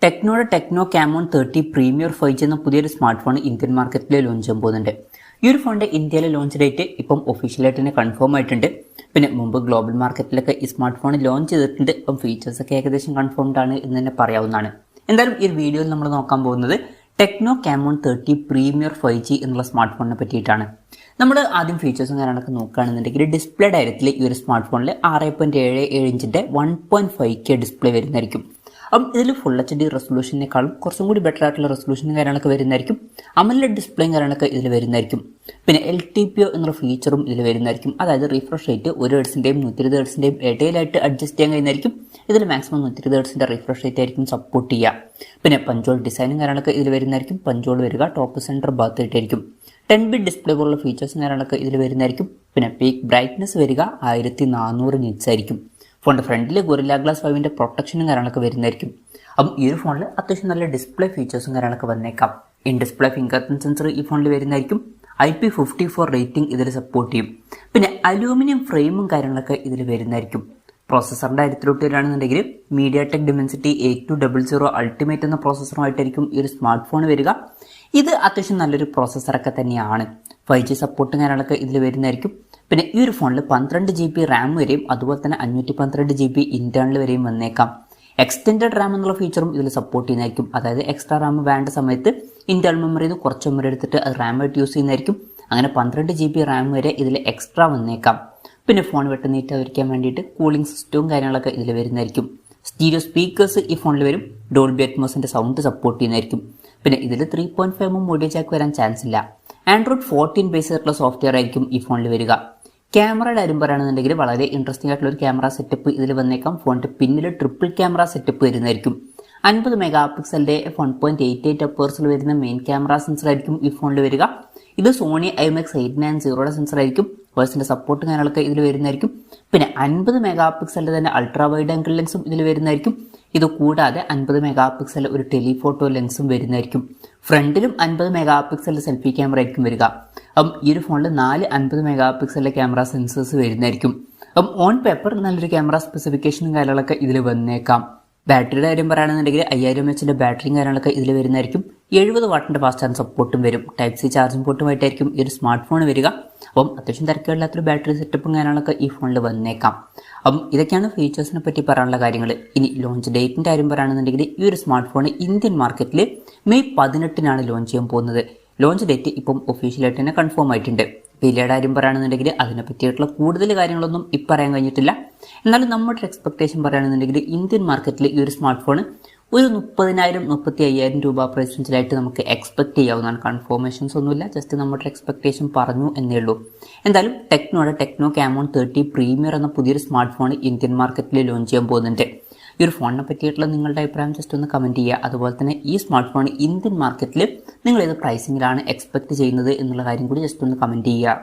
ടെക്നോയുടെ techno come on 30 premier 5G എന്ന പുതിയൊരു smart phone Indian മാർക്കറ്റിൽ ലോഞ്ച് ചെയ്യാൻ പോകുന്നുണ്ട്. ഈ ഒരു ഫോണിന്റെ ഇന്ത്യയിലെ ലോഞ്ച് ഡേറ്റ് ഇപ്പം ഒഫീഷ്യലായിട്ട് തന്നെ കൺഫേം ആയിട്ടുണ്ട്. പിന്നെ മുമ്പ് ഗ്ലോബൽ മാർക്കറ്റിലൊക്കെ ഈ സ്മാർട്ട് ഫോൺ ലോഞ്ച് ചെയ്തിട്ടുണ്ട്. അപ്പം ഫീച്ചേഴ്സ് ഒക്കെ ഏകദേശം കൺഫേംഡ് ആണ് എന്ന് തന്നെ പറയാവുന്നതാണ്. എന്തായാലും ഈ വീഡിയോയിൽ നമ്മൾ നോക്കാൻ പോകുന്നത് ടെക്നോ കാമോൺ 30 പ്രീമിയർ 5G എന്നുള്ള സ്മാർട്ട് ഫോണിനെ പറ്റിയിട്ടാണ്. നമ്മൾ ആദ്യം ഫീച്ചേഴ്സും കാര്യങ്ങളൊക്കെ നോക്കുകയാണെന്നുണ്ടെങ്കിൽ ഡിസ്പ്ലേ ഡയറക്റ്റിൽ ഈ ഒരു സ്മാർട്ട് ഫോണിൽ 6.77 ഇഞ്ചിന്റെ 1.5K ഡിസ്പ്ലേ വരുന്നതായിരിക്കും. അപ്പം ഇതിൽ ഫുൾ HD റെസൊല്യൂഷനേക്കാളും കുറച്ചും കൂടി ബെറ്റർ ആയിട്ടുള്ള റെസൊല്യൂഷനും കാര്യങ്ങളൊക്കെ വരുന്നതായിരിക്കും. AMOLED ഡിസ്പ്ലേയും കാര്യങ്ങളൊക്കെ ഇതിൽ വരുന്നതായിരിക്കും. പിന്നെ LTPO എന്നുള്ള ഫീച്ചറും ഇതിൽ വരുന്നതായിരിക്കും. അതായത് റിഫ്രഷ് റേറ്റ് 1 ഹെർട്സിന്റെയും 120 ഹെർട്സിന്റെയും ഇടയിലായിട്ട് അഡ്ജസ്റ്റ് ചെയ്യാൻ കഴിയുന്നതായിരിക്കും. ഇതിൽ മാക്സിമം 120 ഹെർട്സിന്റെ റിഫ്രഷ് റേറ്റ് ആയിരിക്കും സപ്പോർട്ട് ചെയ്യുക. പിന്നെ പഞ്ചോൾ ഡിസൈനും കാര്യങ്ങളൊക്കെ ഇതിൽ വരുന്നതായിരിക്കും. പഞ്ചോൾ വരിക ടോപ്പ് സെന്റർ ഭാഗത്തായിട്ടായിരിക്കും. 10-bit ഡിസ്പ്ലേ പോലുള്ള ഫീച്ചേഴ്സും കാര്യങ്ങളൊക്കെ ഇതിൽ വരുന്നതായിരിക്കും. പിന്നെ പീക്ക് ബ്രൈറ്റ്നസ് വരിക 1400 നിറ്റ്സ് ആയിരിക്കും. ഫോണിന്റെ ഫ്രണ്ടിൽ ഗൊറില്ല ഗ്ലാസ് 5ന്റെ പ്രൊട്ടക്ഷനും കാര്യങ്ങളൊക്കെ വരുന്നതായിരിക്കും. അപ്പം ഈ ഒരു ഫോണിൽ അത്യാവശ്യം നല്ല ഡിസ്പ്ലേ ഫീച്ചേഴ്സും കാര്യങ്ങളൊക്കെ വന്നേക്കാം. In display finger print sensor ഈ ഫോണിൽ വരുന്നതായിരിക്കും. IP54 റേറ്റിംഗ് ഇതിൽ സപ്പോർട്ട് ചെയ്യും. പിന്നെ അലൂമിനിയം ഫ്രെയിമും കാര്യങ്ങളൊക്കെ ഇതിൽ വരുന്നതായിരിക്കും. പ്രോസസ്സറിന്റെ കാര്യത്തിലോട്ട് വരികയാണെന്നുണ്ടെങ്കിൽ MediaTek Dimensity 8200 അൾട്ടിമേറ്റ് എന്ന പ്രോസസ്സറുമായിട്ടായിരിക്കും ഈ ഒരു സ്മാർട്ട് ഫോൺ വരിക. ഇത് അത്യാവശ്യം നല്ലൊരു പ്രോസസ്സറൊക്കെ തന്നെയാണ്. 5G സപ്പോർട്ടും കാര്യങ്ങളൊക്കെ ഇതിൽ വരുന്നതായിരിക്കും. പിന്നെ ഈ ഒരു ഫോണിൽ 12 GB റാം വരെയും അതുപോലെ തന്നെ 512 GB ഇന്റേണൽ വരെയും വന്നേക്കാം. എക്സ്റ്റെൻഡഡ് റാം എന്നുള്ള ഫീച്ചറും ഇതിൽ സപ്പോർട്ട് ചെയ്യുന്നതായിരിക്കും. അതായത് എക്സ്ട്രാ റാം വേണ്ട സമയത്ത് ഇന്റേണൽ മെമ്മറിയിൽ നിന്ന് കുറച്ച് മെമ്മറി എടുത്തിട്ട് അത് റാം ആയിട്ട് യൂസ് ചെയ്യുന്നതായിരിക്കും. അങ്ങനെ 12 GB റാം വരെ ഇതിൽ എക്സ്ട്രാ വന്നേക്കാം. പിന്നെ ഫോൺ വെട്ടുന്നേറ്റാതിരിക്കാൻ വേണ്ടിയിട്ട് കൂളിംഗ് സിസ്റ്റവും കാര്യങ്ങളൊക്കെ ഇതിൽ വരുന്നതായിരിക്കും. സ്റ്റീരിയോ സ്പീക്കേഴ്സ് ഈ ഫോണിൽ വരും. ഡോൾബി അറ്റ്മോസിന്റെ സൗണ്ട് സപ്പോർട്ട് ചെയ്യുന്നതായിരിക്കും. പിന്നെ ഇതിൽ 3.5mm ഓഡിയോ ജാക്ക് വരാൻ ചാൻസ് ഇല്ല. Android 14 ബേസ് ആയിട്ടുള്ള സോഫ്റ്റ്വെയർ ആയിരിക്കും ഈ ഫോണിൽ വരിക. ക്യാമറയുടെ കാര്യം പറയുകയാണെന്നുണ്ടെങ്കിൽ വളരെ ഇൻട്രസ്റ്റിംഗ് ആയിട്ടുള്ള ഒരു ക്യാമറ സെറ്റപ്പ് ഇതിൽ വന്നേക്കാം. ഫോണിന്റെ പിന്നിൽ ട്രിപ്പിൾ ക്യാമറ സെറ്റപ്പ് വരുന്നതായിരിക്കും. 50 മെഗാ പിക്സലിന്റെ 1.88 അപ്പേഴ്സിൽ വരുന്ന മെയിൻ ക്യാമറ സെൻസർ ആയിരിക്കും ഈ ഫോണിൽ വരിക. ഇത് സോണി IMX 890 സെൻസർ ആയിരിക്കും. വേഴ്സിന്റെ സപ്പോർട്ടും കാര്യങ്ങളൊക്കെ ഇതിൽ വരുന്നതായിരിക്കും. പിന്നെ 50 മെഗാ പിക്സലിന്റെ തന്നെ അൾട്രാ വൈഡ് ആംഗിൾ ലെൻസും ഇതിൽ വരുന്നതായിരിക്കും. ഇത് കൂടാതെ 50 മെഗാ പിക്സൽ ഒരു ടെലിഫോട്ടോ ലെൻസും വരുന്നതായിരിക്കും. ഫ്രണ്ടിലും 50 മെഗാ പിക്സലിന്റെ സെൽഫി ക്യാമറ ആയിരിക്കും വരിക. അപ്പം ഈ ഒരു ഫോണിൽ 4 50 മെഗാ പിക്സലിന്റെ ക്യാമറ സെൻസേഴ്സ് വരുന്നതായിരിക്കും. അപ്പം ഓൺ പേപ്പർ നല്ലൊരു ക്യാമറ സ്പെസിഫിക്കേഷനും കാര്യങ്ങളൊക്കെ ഇതിൽ വന്നേക്കാം. ബാറ്ററിയുടെ കാര്യം പറയുകയാണെന്നുണ്ടെങ്കിൽ 5000 mAh ബാറ്ററിയും കാര്യങ്ങളൊക്കെ ഇതിൽ വരുന്നതായിരിക്കും. 70 വാട്ടിന്റെ ഫാസ്റ്റ് ചാർജ് സപ്പോർട്ടും വരും. Type-C ചാർജിംഗ് പോർട്ടുമായിട്ടായിരിക്കും ഈ ഒരു സ്മാർട്ട് ഫോൺ വരിക. അപ്പം അത്യാവശ്യം തിരക്കില്ലാത്തൊരു ബാറ്ററി സെറ്റപ്പും കാര്യങ്ങളൊക്കെ ഈ ഫോണിൽ വന്നേക്കാം. അപ്പം ഇതൊക്കെയാണ് ഫീച്ചേഴ്സിനെ പറ്റി പറയാനുള്ള കാര്യങ്ങൾ. ഇനി ലോഞ്ച് ഡേറ്റിന്റെ കാര്യം പറയുകയാണെന്നുണ്ടെങ്കിൽ ഈ ഒരു സ്മാർട്ട് ഫോൺ ഇന്ത്യൻ മാർക്കറ്റിൽ മെയ് 18 ലോഞ്ച് ചെയ്യാൻ പോകുന്നത്. ലോഞ്ച് ഡേറ്റ് ഇപ്പം ഒഫീഷ്യലായിട്ട് തന്നെ കൺഫേം ആയിട്ടുണ്ട്. വിലയുടെ കാര്യം പറയുകയാണെന്നുണ്ടെങ്കിൽ അതിനെ പറ്റിയിട്ടുള്ള കൂടുതൽ കാര്യങ്ങളൊന്നും ഇപ്പം പറയാൻ കഴിഞ്ഞിട്ടില്ല. എന്നാലും നമ്മുടെ എക്സ്പെക്ടേഷൻ പറയുകയാണെന്നുണ്ടെങ്കിൽ ഇന്ത്യൻ മാർക്കറ്റിൽ ഈ ഒരു സ്മാർട്ട് ഫോൺ ഒരു 30,000-35,000 രൂപ പ്രൈസ് റേഞ്ചിലായിട്ട് നമുക്ക് എക്സ്പെക്ട് ചെയ്യാവുന്നതാണ്. കൺഫർമേഷൻസ് ഒന്നുമില്ല, ജസ്റ്റ് നമ്മുടെ എക്സ്പെക്ടേഷൻ പറഞ്ഞു എന്നേ ഉള്ളൂ. എന്തായാലും ടെക്നോയുടെ ടെക്നോ കാമോൺ 30 പ്രീമിയർ എന്ന പുതിയൊരു സ്മാർട്ട് ഫോൺ ഇന്ത്യൻ മാർക്കറ്റിൽ ലോഞ്ച് ചെയ്യാൻ പോകുന്നുണ്ട്. ഈ ഒരു ഫോണിനെ പറ്റിയിട്ടുള്ള നിങ്ങളുടെ അഭിപ്രായം ജസ്റ്റ് ഒന്ന് കമൻറ്റ് ചെയ്യുക. അതുപോലെ തന്നെ ഈ സ്മാർട്ട് ഫോൺ ഇന്ത്യൻ മാർക്കറ്റിൽ നിങ്ങൾ ഏത് പ്രൈസിങ്ങിലാണ് എക്സ്പെക്ട് ചെയ്യുന്നത് എന്നുള്ള കാര്യം കൂടി ജസ്റ്റ് ഒന്ന് കമൻറ്റ് ചെയ്യുക.